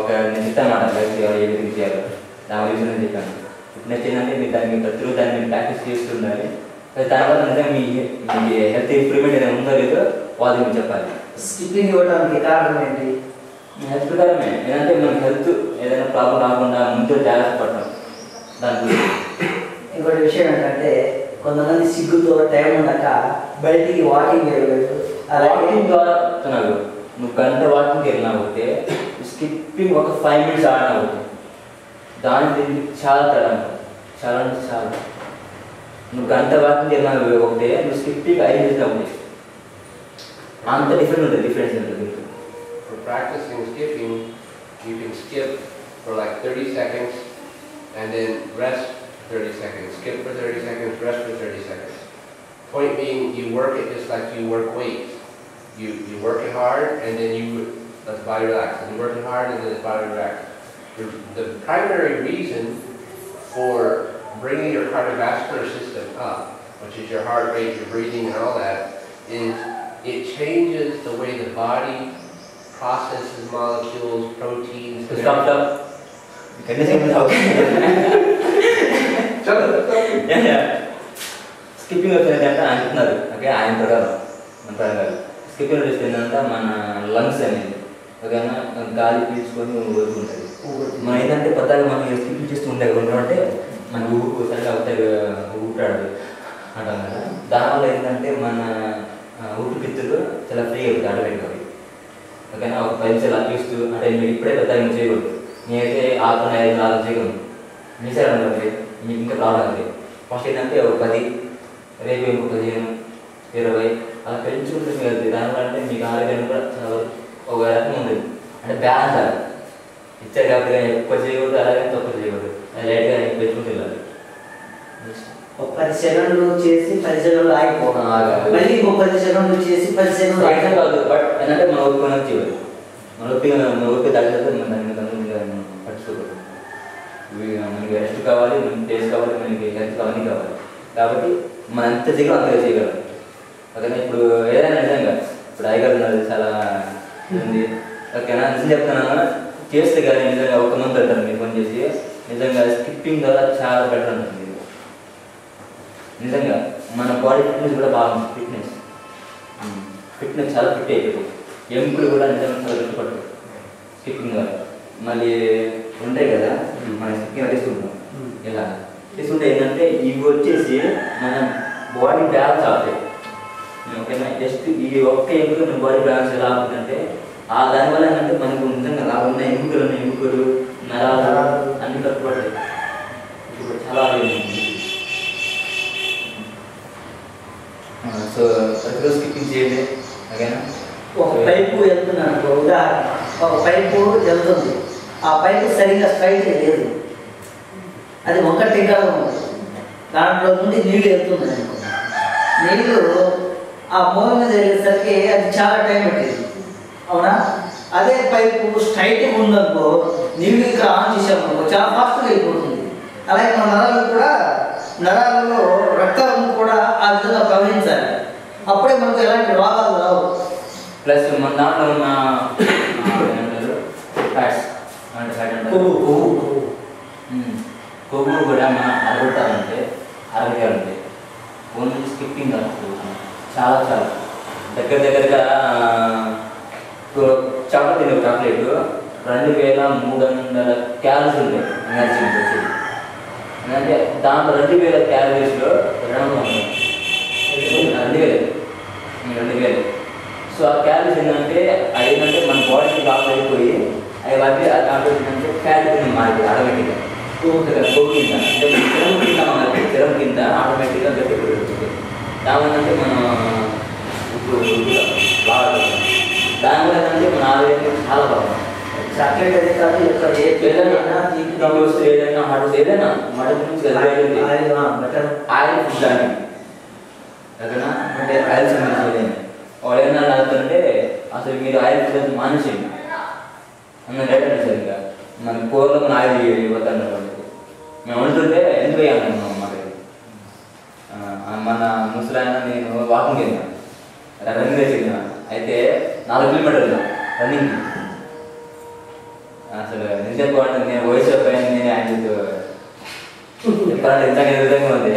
S4: ఒక నేను చెప్తాను లైఫ్ ఏ విధంగా చేయాలో దాని గురించి నేను చెప్పాను. ఫిట్నెస్ ఏంటంటే మీరు దాన్ని ప్రతిరోజు దాన్ని మీరు ప్రాక్టీస్ చేస్తుండాలి. దానివల్ల నిజంగా మీ హెల్త్ ఇంప్రూవ్మెంట్ ఏదైనా ఉందో లేదో వాళ్ళు మీరు చెప్పాలి.
S1: స్కిప్పింగ్ ఇవ్వడానికి కారణం ఏంటి?
S4: హెల్త్ ప్రకారమే ఏంటంటే మనకి హెల్త్ ఏదైనా ప్రాబ్లం రాకుండా ముందు జాగ్రత్త పడటం దాని గురించి.
S1: ఇంకోటి విషయం ఏంటంటే కొంతమంది సిగ్గుతో టైం ఉండక బయటికి వాకింగ్ వెళ్ళలేదు.
S4: వాకింగ్ ద్వారా చెప్తున్నాడు, నువ్వు గంట వాకింగ్కి వెళ్ళినా పోతే స్కిప్పింగ్ ఒక 5 minutes ఆడినా పోతే దాని చాలా తేడా చాలా అంటే చాలా. నువ్వు గంట వాకింగ్కి వెళ్ళినా ఒకటే నువ్వు స్కిప్పింగ్ 5 minutes అవుతాయి. అంత డిఫరెన్స్ ఉంటుంది.
S5: For practicing skipping, you can skip for like 30 seconds and then rest 30 seconds. Skip for 30 seconds, rest for 30 seconds. Point being, you work it just like you work weights. You work it hard and then you let the body relax. And you work it hard and then the body relax. The primary reason for bringing your cardiovascular system up, which is your heart rate, your breathing and all that, is it changes the way the body processes molecules, proteins.
S4: Stop. Can you say without? Skipping వచ్చిందంటే అంటున్నారు okay. ఆయన ప్రకారం మన ప్రకారం skipping వచ్చిందంటే మన lungs అనేది ఓకేనా గాలి పీల్చుకొని ఊరుకుంటుంది. మనం ఏంటంటే కొత్తగా మనం స్కిప్పింగ్ చేస్తూ అంటే మన ఊపు సరిగా అవుతాయి ఊపిరాడు అంటాం కదా. దానివల్ల ఏంటంటే మన ఊపిరితిత్తులు చాలా ఫ్రీ అవుతుంది ఆటోమేటిక్గా ఓకేనా. ఒక 10 నిమిషాలు అలా చూస్తూ అంటే మీరు ఇప్పుడే పెద్దగా చేయకూడదు. నేనైతే 6 చేయగలను నిమిషాలు అనుకోండి మీకు ఇంకా ప్రాబ్లం ఉంది. ఫస్ట్ ఏంటంటే ఒక 10 రేపు ఇంకో 15 20 అలా పెంచుకుంటూ వెళ్తుంది. దానివల్ల అంటే మీకు ఆరోగ్యం కూడా ఒక రకం ఉంది అంటే బ్యాలెన్స్ అది ఇచ్చారు కాబట్టి ఎక్కువ చేయకూడదు అలాగే తక్కువ చేయకూడదు. లైట్గా పెంచుకుంటూ వెళ్ళాలి.
S1: ఒక 10 సెకండ్లు చేసి 10 సెకండ్లు ఆగిపోవడం, మళ్ళీ ఇంకో 10 సెకండ్లు చేసి 10 సెకండ్లు
S4: కాదు. బట్ ఏంటంటే మన ఓపిక చేయదు. మన ఓపిక తగ్గదు. మన దాన్ని పట్టుకోకూడదు. మనకి రెస్ట్ కావాలి, మనకి టేస్ట్ కావాలి, మనకి హెల్త్ కావాలి కావాలి కాబట్టి మనం ఎంత చేయగలం అంతగా చేయగలం ఓకేనా. ఇప్పుడు ఏదైనా నిజంగా ఇప్పుడు ఐగర్ ఉన్నది చాలా ఉంది ఓకేనా. నిజం చెప్తున్నాను చేస్తే కానీ నిజంగా ఒక మంత్ పెడతాను మీరు ఫోన్ చేసి నిజంగా స్కిప్పింగ్ ద్వారా చాలా బెటర్ ఉంటుంది. నిజంగా మన బాడీ ఫిట్నెస్ కూడా బాగుంది. ఫిట్నెస్ చాలా ఫిట్ అయిపోతుంది. ఎముకలు కూడా నిజంగా చాలా గట్టిపడతాయి స్కిప్పింగ్ ద్వారా. మళ్ళీ ఉంటాయి కదా మన స్కిప్పింగ్ తీసుకుంటాం ఇలా తీసుకుంటే ఏంటంటే ఇవి వచ్చేసి మన బాడీ బ్యాలెన్స్ అవుతాయి ఓకేనా. జస్ట్ ఈ ఒక్క ఎముకలు మన బాడీ బ్యాలెన్స్ ఎలా అవుతుందంటే దానివల్ల ఏంటంటే మనకు నిజంగా ఉన్న ఎముకలు నరాలు అన్ని కట్టుబడతాయి. ఇప్పుడు చాలా సో ప్రతిరోజు స్కిప్పింగ్ చేయండి ఓకేనా.
S1: ఒక పైపు వెళ్తున్నాను ఉదాహరణ, ఒక పైపు వెళ్తుంది, ఆ పైపు సరిగ్గా స్ట్రైట్ లేదు, అది ఒక్క టింకలో ఉంది, దాంట్లో నుండి నీళ్ళు వెళ్తుంది అనుకో. నీళ్ళు ఆ మూల మీద వెళ్ళేసరికి అది చాలా టైం పట్టింది అవునా. అదే పైపు స్ట్రైట్గా ఉందనుకో నీళ్ళు ఇక్కడ ఆన్ చేసామనుకో చాలా ఫాస్ట్గా అయిపోతుంది. అలాగే మన నరాలలో రక్తం కూడా ఆ విధంగా ప్రవహించాలి, అప్పుడే మనకు ఎలాంటి రోగాలు రావు.
S4: ప్లస్ మన దాంట్లో ఉన్న ఫ్యాట్స్ కొవ్వు కూడా మన అరగొట్టాలంటే అరగటాలంటే ఓన్లీ స్కిప్పింగ్ చాలా చాలా దగ్గరగా చాక్లెట్ తినే చాక్లెట్ 2300 క్యాలరీస్ ఉంటాయి ఎనర్జీ వచ్చేది. అంటే దాంట్లో 2000 క్యాలరీస్లో 2000. సో ఆ క్యాలరీస్ ఏంటంటే మన బాడీకి లాస్ అయిపోయి అవి వాటి దాంట్లో ఏంటంటే ఫ్యాట్ మారింది ఆటోమేటిక్గా. కింద అంటే స్థిరం కింద మనకి స్థిరం కింద ఆటోమేటిక్గా గట్టి పెరుగుతుంది. దానివల్ల మనం ఇప్పుడు బాగా దానివల్ల ఏంటంటే మన ఆరోగ్యం చాలా బాగుంది.
S1: చాక్లెట్ అదే కాదు ఇక్కడ
S4: ఏదైనా వస్తే ఏదైనా హార్ట్ ఏదైనా మటన్ నుంచి ఆయిల్ ఫుడ్ కానీ ఓకేనా అంటే ఆయిల్ సంబంధించి ఏదైనా వాళ్ళు ఏమన్నా తాగుతారంటే అసలు మీరు ఆయిల్ ఫుడ్ మానేసేయండి అన్న రేట్ సరిగ్గా మన కూరలో మన ఆయిల్ ఇవ్వతారు వాళ్ళకి. మేము వండుతుంటే ఎందుకు వేయాలి మాకు మన ముసలాయన నేను వాకింగ్ వెళ్ళాను రన్నింగ్ రేస్ వెళ్ళాను అయితే 4 కిలోమీటర్లు రన్నింగ్ అసలు నిజం బాగుంటుంది. నేను వయసు అయిపోయాను నేను ఆయన చెప్పాలంటే నిజంగా విధంగా ఉంది.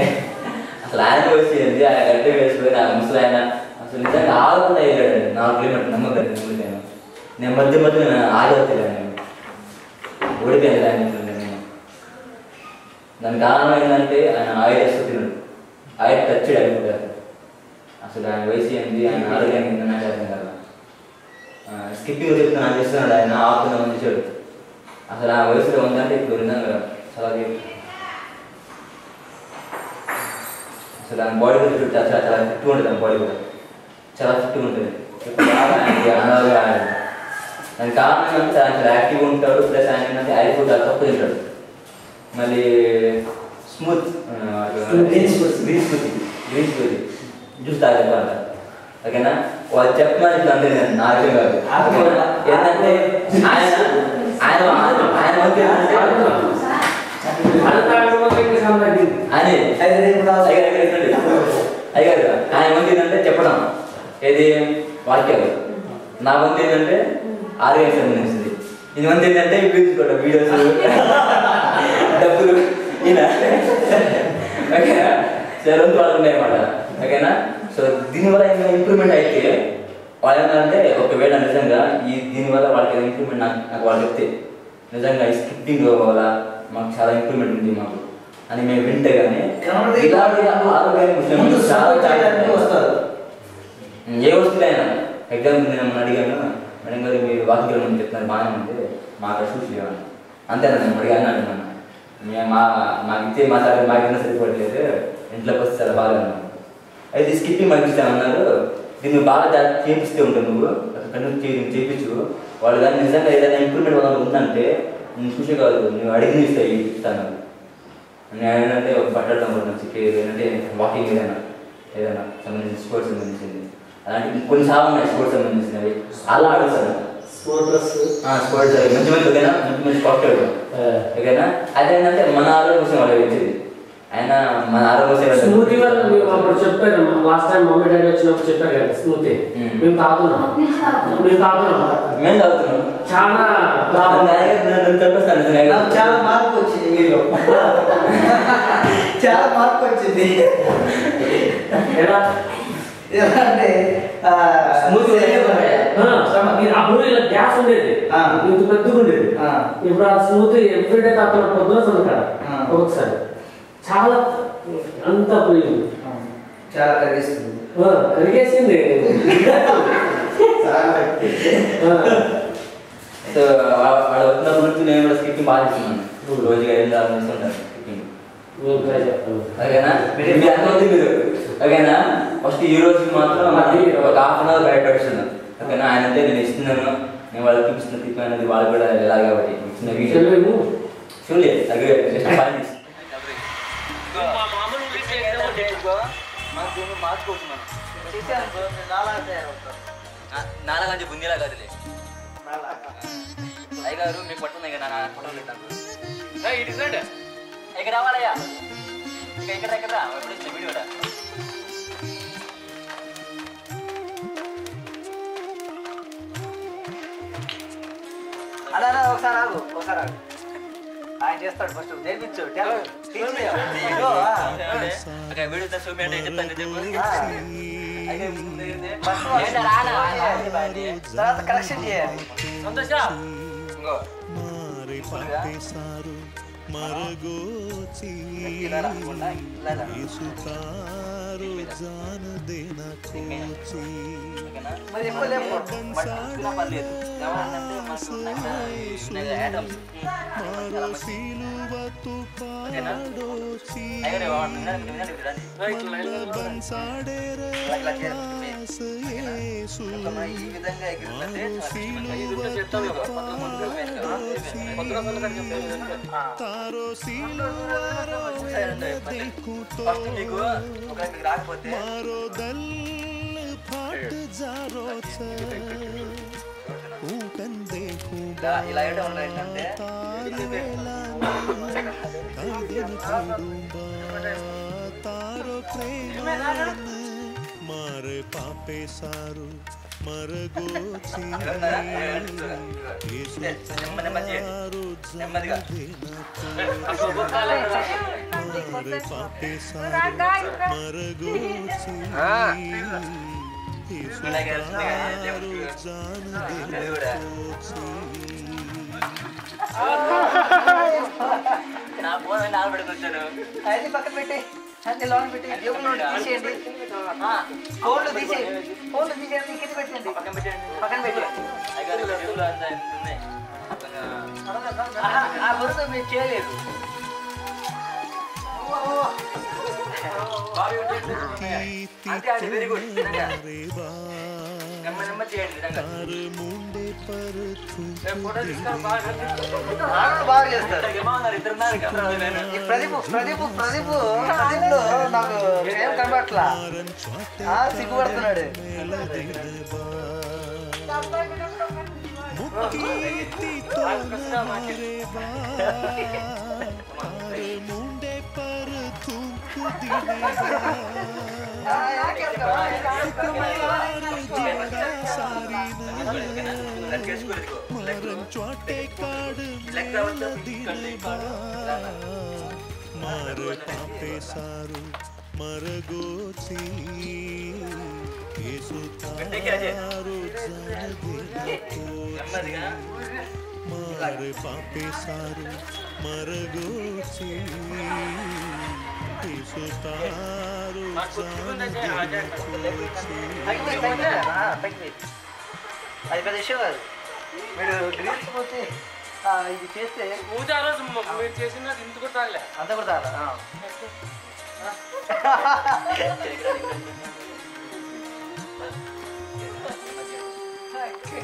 S4: అసలు ఆయన వయసు ఏంది ఆయన గట్టి వేసిపోయి నా ముసలు ఆయన అసలు నిజంగా ఆగకుండా వెళ్ళాడు 4 కిలోమీటర్లు నమ్మకం నేను మధ్య మధ్య ఆగవుతాను నేను ఓడిపోయాను ఆయన. దానికి కారణం ఏంటంటే ఆయన ఆయిల్ వేస్తూ తినడు ఆయిల్ టచ్ అయిపోతారు. అసలు ఆయన వయసు ఏంది ఆయన ఆరోగ్యానికి ఏంటన్నా చేస్తాను కదా స్కిప్పింగ్ చెప్తున్నా చేస్తున్నాడు ఆయన ఆపుతున్నామని చేశాడు. అసలు ఆ వయసులో ఉందంటే ఇప్పుడు నిజంగా చాలా అసలు ఆయన బాడీ కూడా చుట్టూ చాలా చాలా ఫిట్గా ఉంటుంది. ఆయన బాడీ కూడా చాలా ఫిట్గా ఉంటుంది. ఇప్పుడు బాగా ఆయనకి అనాలుగా దానికి కారణం ఏంటంటే ఆయన యాక్టివ్గా ఉంటాడు ప్లస్ ఆయన ఏంటంటే ఆయిల్ ఫుడ్ తక్కువ తింటాడు. మళ్ళీ స్మూత్ గ్రీన్ స్మూతీ జ్యూస్ తాగేవాళ్ళ ఓకేనా వాళ్ళు చెప్తున్నారు ఇట్లా అంతే నాకేం కాదు ఏంటంటే ఆయన ఆయన ఆయన మధ్య అయ్యారు ఆయన మంది ఏంటంటే చెప్పడం ఏది వాక్యాలు నా మంది ఏంటంటే ఆరోగ్యం సంబంధించింది. ఇది మంది ఏంటంటే చూపించుకోవడం వీడియోస్ డబ్బులు ఈయన ఓకేనా సరే వాళ్ళు ఉన్నాయన్నమాట ఓకేనా. సో దీనివల్ల ఏమైనా ఇంప్రూవ్మెంట్ అయితే వాళ్ళు ఏంటంటే ఒకవేళ నిజంగా దీనివల్ల వాళ్ళకి ఏదైనా ఇంప్రూవ్మెంట్ నాకు వాళ్ళు చెప్తే నిజంగా ఈ స్కిప్పింగ్ వల్ల మాకు చాలా ఇంప్రూవ్మెంట్ ఉంది మాకు అని మేము వింటే కానీ ఆరోగ్యానికి వస్తారు. ఏ వస్తువులైనా ఎగ్జాంపుల్ నేను మన అడిగాను మేడం గారు మీరు వాకింగ్ ముందు చెప్తున్నారు బాగానే ఉంది మాకు అక్కడ షూస్ లేవని అంతేనా నేను అడిగాను అంటున్నాను. మాకు ఇచ్చే మా సార్ మాకైనా సరిపడలేదు ఇంట్లోకి వస్తే చాలా బాగా ఉన్నాను. అయితే స్కిప్పింగ్ మనకి ఇస్తామన్నారు దీన్ని బాగా చేపిస్తే ఉంటావు నువ్వు కంటిన్యూ చేయించు వాళ్ళు కానీ నిజంగా ఏదైనా ఇంప్రూవ్మెంట్ వల్ల ఉందంటే నేను చూసే కాదు నువ్వు అడిగిన ఇస్తాను. నేను ఏంటంటే ఒక బట్టలు సంబంధించి ఏంటంటే వాకింగ్ ఏదైనా సంబంధించి స్పోర్ట్స్ సంబంధించింది అలాంటి కొన్నిసార్లు ఉన్నాయి స్పోర్ట్స్ సంబంధించినవి అలా ఆడుతాను. స్పోర్ట్స్ మంచి మంచి ఓకేనా మంచి మంచి కాక్టైల్ ఓకేనా. అదేంటంటే మన ఆరోగ్యం కోసం వాళ్ళు ఇచ్చేది ఆయన మన ఆరోగ్య
S3: స్మూతీ వల్ల మేము అప్పుడు చెప్పారు లాస్ట్ టైం మమ్మీ డాడీ వచ్చినప్పుడు చెప్పారు కదా స్మూతీ మేము తాగుతున్నాం చాలా
S1: చాలా మార్పు వచ్చింది మీలో చాలా మార్పు వచ్చింది.
S3: ఎలా
S1: అంటే
S3: అప్పుడు ఇలా గ్యాస్ ఉండేది ఇంత పెద్దగా ఉండేది. ఇప్పుడు ఆ స్మూతీ ఎవ్రీడే తాగుతున్న పొద్దున సందుకాడ ఒకసారి చాలా అంత పోయింది
S1: చాలా కరిగిస్తుంది
S3: కరిగేసింది.
S4: సో వాడు వచ్చినప్పటి నుంచి నేను కూడా స్కిప్పింగ్ బాగా చేస్తున్నాను. రోజుగా 5 6 చేస్తుంటాను స్కిప్పింగ్ ఓకేనా. మీరు అర్థమవుతుంది మీరు ఓకేనా. ఫస్ట్ ఈ రోజు మాత్రం ఒక ½ అవర్ బయట పెడుతున్నాను ఓకేనా. ఆయన అంటే నేను ఇస్తున్నాను నేను వాళ్ళకి చూపిస్తున్న తిప్పి అనేది వాళ్ళు కూడా ఎలా కాబట్టి ఇచ్చిన వీడియో చూడలేదు అదే మార్చుకోవచ్చు నాలాగంటే బుందీలా కదలే అయ్యగారు మీకు పట్టున్నాయి కదా నా ఫోటోలు పెట్టాను ఇక్కడ రావాలయ్యా ఇక్కడ ఎప్పుడు ఇచ్చిన వీడియో
S1: అలా ఒకసారి ఆగు ఆయన చేస్తాడు ఫస్ట్ నేర్పించు తర్వాత కరెక్షన్ చేయాలి. మరి ఎక్కువ లేపు
S4: పర్లేదు ఎవరంటే
S1: ఈ విధంగా ఎగిరితే ఫస్ట్ మీకు ఒకరికి రాకపోతే ఇలా వేయడం వల్ల ఏంటంటే
S6: मारे पापे सारू मर गोची मारे पापे सारू मर गोची
S4: నా ఫోన్ ఆడబడుకొచ్చాడు
S1: అది పక్కన పెట్టి అది లోన్ పెట్టి తీసేయండి ఫోన్లు తీసేయండి కింద పెట్టండి పక్కన పెట్టండి ఆ వరుస మీరు చేయలేదు అంతే అది వెరీ గుడ్ నెమ్మది చేయండి బాగా చేస్తారు ప్రదీప్ లో నాకు ఏం కనబట్లా సిగ్గుపడుతున్నాడు
S6: मारे पापे सारू मर गोची मारे पापे सारू मर गोची
S1: అది పెద్ద విషయం కాదు మీరు గ్రీన్స్ పోతే ఇది చేస్తే
S3: మీరు చేసిన ఇంత కూడా తాగలే
S1: అంత కూడా తాగలా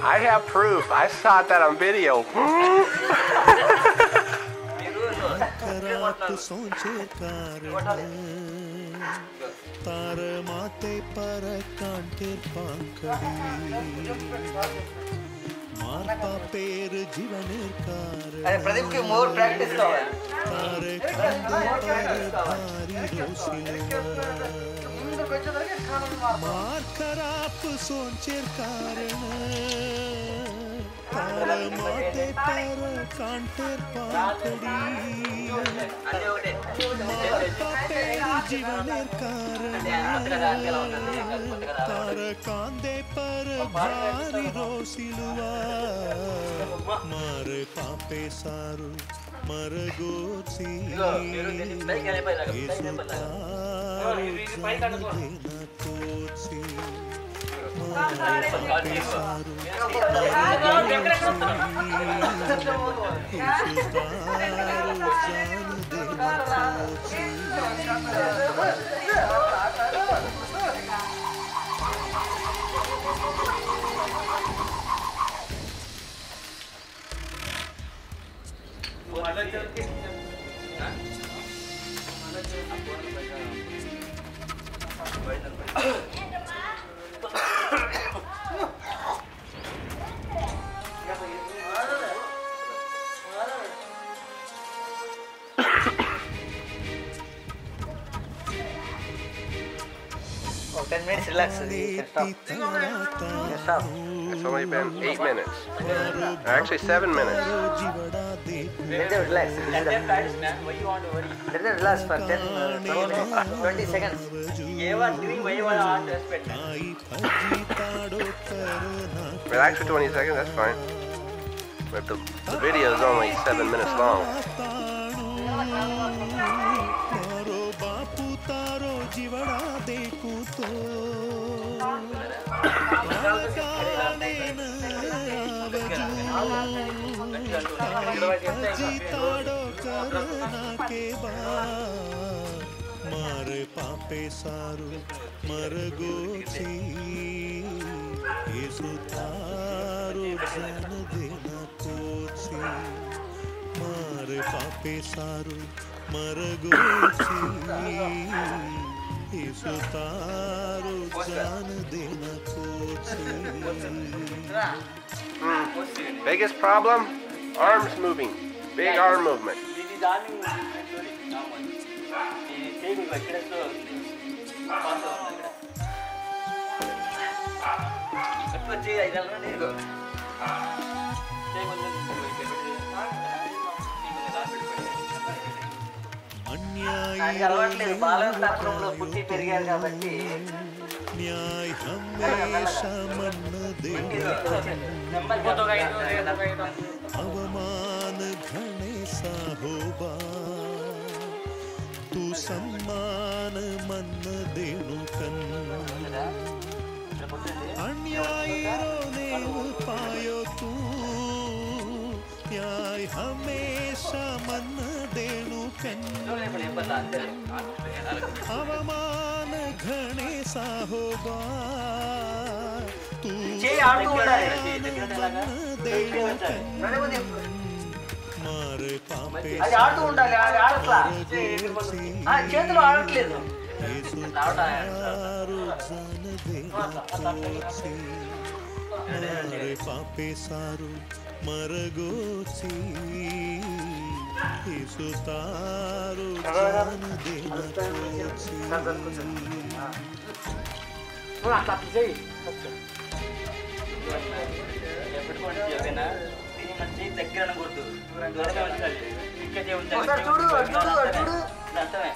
S5: I have proof. I saw that on video.
S6: तार माते पर कांटे पांकड़ी माता पेर जीवनेर कार
S1: अरे प्रदीप की मोर प्रैक्टिस కావాలి
S6: तारे कांदे पर भारी रोसिल मार खराब सोचेर कारण तार माते पर कांटेर पांकड़ी माता पेर जीवनेर कारण तार कांदे पर भारी रोसिलुआ मारे पापे सारू मर गोची
S1: Oh, 10 minutes relax. Stop.
S5: It's only been 8 minutes. Actually, 7 minutes.
S1: Let them relax. Let them relax for 20 seconds. You are doing what you want to expect.
S5: Relax for 20 seconds, that's fine. But the video is only 7 minutes long.
S6: जिवड़ा देखूं तो जीताड़ो करना के बाद मारे पापे सारू मरगोची येसु तारो जन देना कोची मारे पापे सारू मरगोची येसु तारो जन देना Kochi.
S5: Biggest problem? Arms moving. Big arm movement.
S1: అలవాట్లేదు బాలవస్థాపురంలో పుట్టి పెరిగారు కాబట్టి
S6: न्याय हमेशा मन देना अवमान घने सा होबा तू सम्मान मन देनु कन अन्याय रोने पायो तू न्याय हमेशा मन देनु कन अवमान घने सा होगा तू मारे पापे
S1: అది ఆడుతూ ఉండాలి అది ఆడట్లా చేతులు ఆడట్లేదు
S6: मारे पापे सारू मरगोची येसु तारो जान देना कोची
S1: దగ్గర అనకూడదు చూడు చూడు చూడు అర్థమే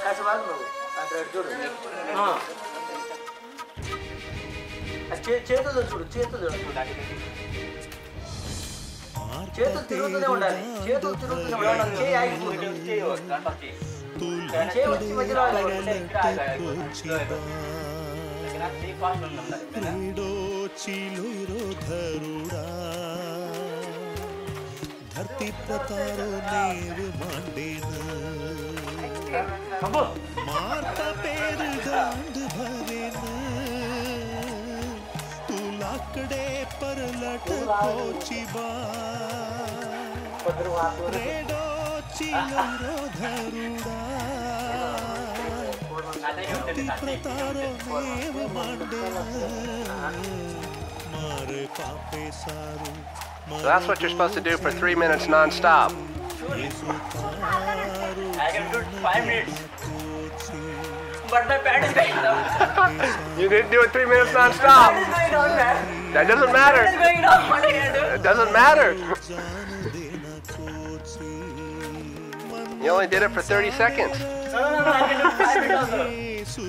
S1: కాసి బాగు అక్కడ చూడు చేతులు చూడు చేతులు చేతులు తిరుగుతూనే ఉండాలి చేతులు తిరుగుతూనే ఉండాలి చేయి ఆగిపోతుంది చేయి వచ్చి మధ్యలో
S6: धरती प्रतारो नेव मांडेन माता पेर गांध भरेन तू लाकडे पर लटकोची बा रेडो चिलो धरुडा धरती प्रतारो नेव मांडेन मारे पापे सारू.
S5: So that's what you're supposed to do for 3 minutes non-stop.
S1: I can do 5 minutes. But my pad is going down.
S5: You didn't do it 3 minutes non-stop.
S1: Pad is going down, man.
S5: That doesn't matter.
S1: Pad is going down. What are you going to do?
S5: It doesn't matter. You only did it for 30 seconds.
S1: No, I can do 5 minutes also.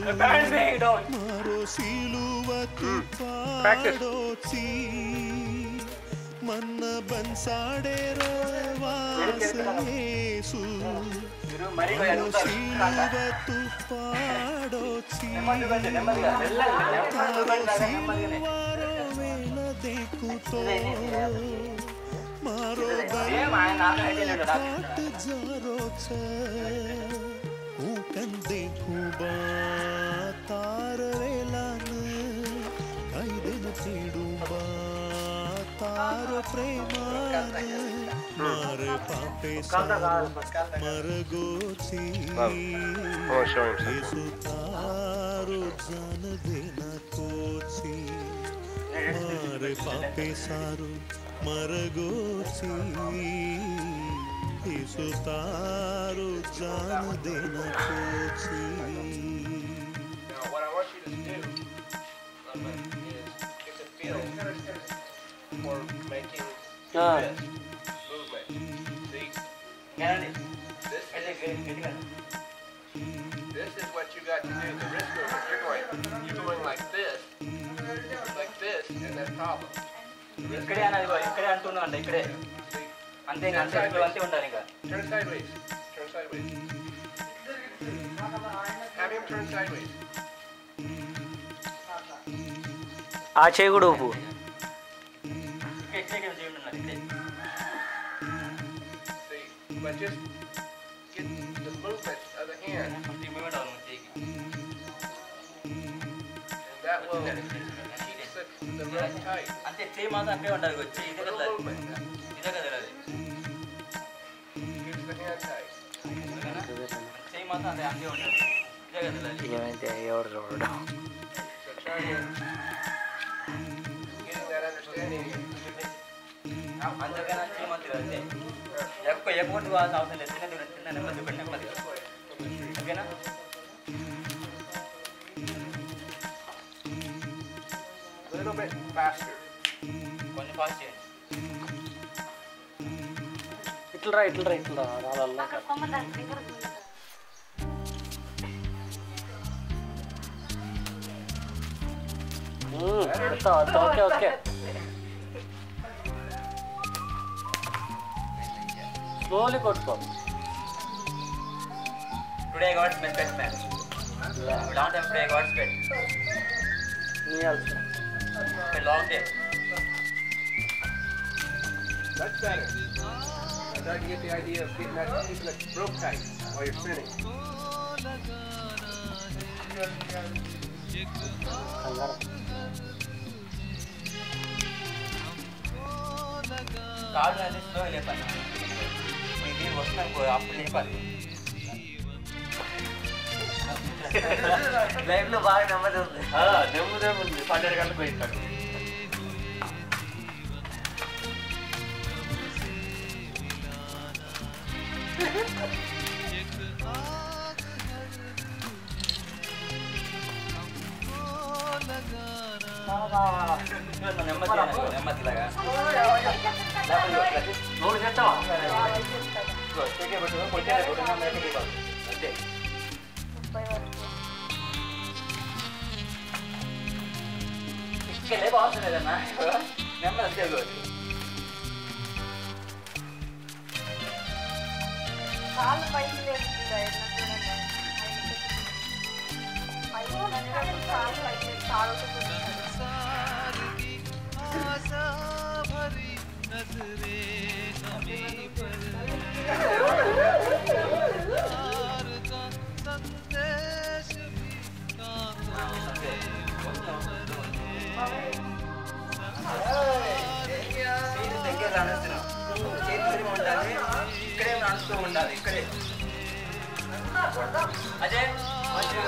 S1: My pad is going down.
S5: Practice.
S6: मन बंसाडे रवास येसु मरोसीलवतु पाडोची सिलवारो well देखु तो मारो दयाट जरो छे हूँ कन देखू बा तार वेलान कई दिन तेडू बा तारो प्रेमान मारे पापे मरगोची येसु तारो जान देना कोची मारे पापे सारू मरगोची येसु तारो जान देना Kochi.
S5: Now what I want you to do is get the feeling for making this movement. See? This is what you got to do. The wrist movement. You're going like this, and then problem.
S1: ఇక్కడే అన్నది ఇక్కడే అంటున్నా అంట ఇక్కడే అంతే అంతే అంతే ఉండాలి ఇంకా.
S5: Turn sideways. Have him turn sideways.
S1: ఆ చేయి కూడా ఊపు.
S5: See, but just get the movement of the hand. And that will keep the rope tight. Little movement. Keeps the hand tight.
S1: ఏమైతే ఎవరు చూడడం.
S5: So try to getting that understanding. A little bit faster.
S1: ఇట్లా రాళ్ళ okay slowly కొట్టుకో.
S4: Today I got my pet man. Long time today I got pet. A long day.
S5: That's better. I'm trying to get the idea of keeping that rope tight while you're spinning.
S4: కాళ్ళు అనేది slow లేపాలి. మీకు వస్తున్నాను అప్పుడు లేపాలి. లైఫ్లో బాగా నెమ్మది ఉంది.
S3: నెమ్మదే ఉంది. 12 గంటలకు పోయిస్తాడు.
S4: నెమ్మదిలాగా
S3: మూడు చేస్తావా?
S4: అంతే. ఇసుకెళ్ళే బాగుంటుంది కదన్నా. నెమ్మది అంతే.
S7: కాళ్ళు పైకి లేస్తుంది.
S4: దగ్గర రాణిస్తున్నాం. చేతులు ఉండాలి. ఇక్కడే నడుస్తూ ఉండాలి. ఇక్కడే అదే మంచిగా